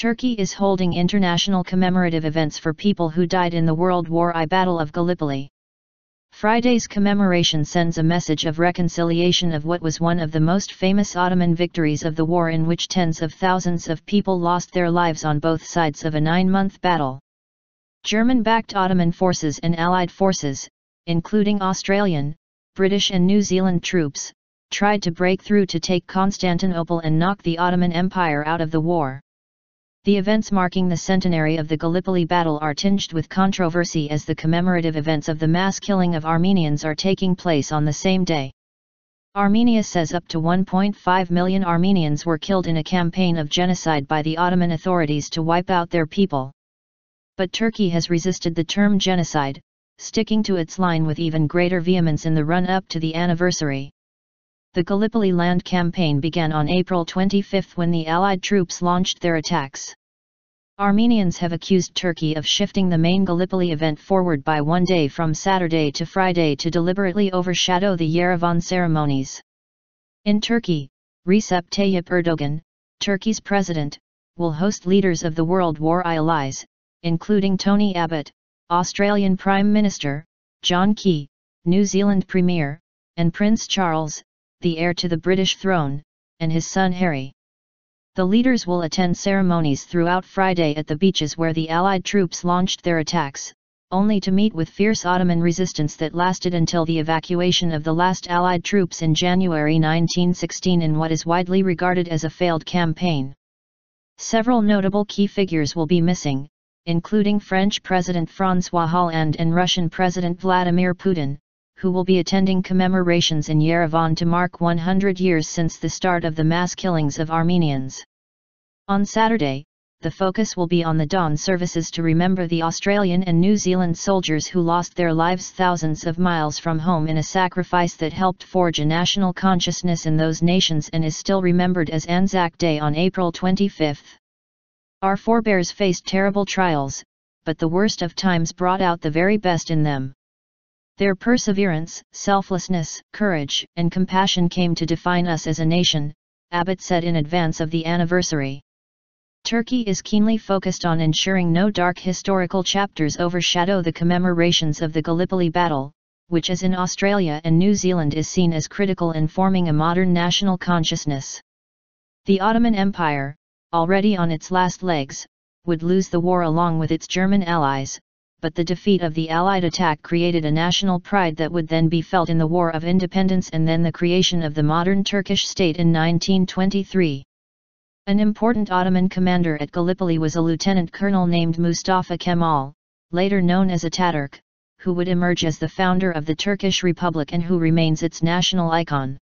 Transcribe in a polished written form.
Turkey is holding international commemorative events for people who died in the World War I Battle of Gallipoli. Friday's commemoration sends a message of reconciliation of what was one of the most famous Ottoman victories of the war, in which tens of thousands of people lost their lives on both sides of a 9-month battle. German-backed Ottoman forces and Allied forces, including Australian, British and New Zealand troops, tried to break through to take Constantinople and knock the Ottoman Empire out of the war. The events marking the centenary of the Gallipoli battle are tinged with controversy, as the commemorative events of the mass killing of Armenians are taking place on the same day. Armenia says up to 1.5 million Armenians were killed in a campaign of genocide by the Ottoman authorities to wipe out their people. But Turkey has resisted the term genocide, sticking to its line with even greater vehemence in the run-up to the anniversary. The Gallipoli land campaign began on April 25 when the Allied troops launched their attacks. Armenians have accused Turkey of shifting the main Gallipoli event forward by 1 day from Saturday to Friday to deliberately overshadow the Yerevan ceremonies. In Turkey, Recep Tayyip Erdogan, Turkey's president, will host leaders of the World War I allies, including Tony Abbott, Australian Prime Minister, John Key, New Zealand Premier, and Prince Charles, the heir to the British throne, and his son Harry. The leaders will attend ceremonies throughout Friday at the beaches where the Allied troops launched their attacks, only to meet with fierce Ottoman resistance that lasted until the evacuation of the last Allied troops in January 1916 in what is widely regarded as a failed campaign. Several notable key figures will be missing, including French President François Hollande and Russian President Vladimir Putin, who will be attending commemorations in Yerevan to mark 100 years since the start of the mass killings of Armenians. On Saturday, the focus will be on the dawn services to remember the Australian and New Zealand soldiers who lost their lives thousands of miles from home in a sacrifice that helped forge a national consciousness in those nations and is still remembered as Anzac Day on April 25. Our forebears faced terrible trials, but the worst of times brought out the very best in them. Their perseverance, selflessness, courage, and compassion came to define us as a nation, Abbott said in advance of the anniversary. Turkey is keenly focused on ensuring no dark historical chapters overshadow the commemorations of the Gallipoli battle, which as in Australia and New Zealand is seen as critical in forming a modern national consciousness. The Ottoman Empire, already on its last legs, would lose the war along with its German allies, but the defeat of the Allied attack created a national pride that would then be felt in the War of Independence and then the creation of the modern Turkish state in 1923. An important Ottoman commander at Gallipoli was a lieutenant colonel named Mustafa Kemal, later known as Ataturk, who would emerge as the founder of the Turkish Republic and who remains its national icon.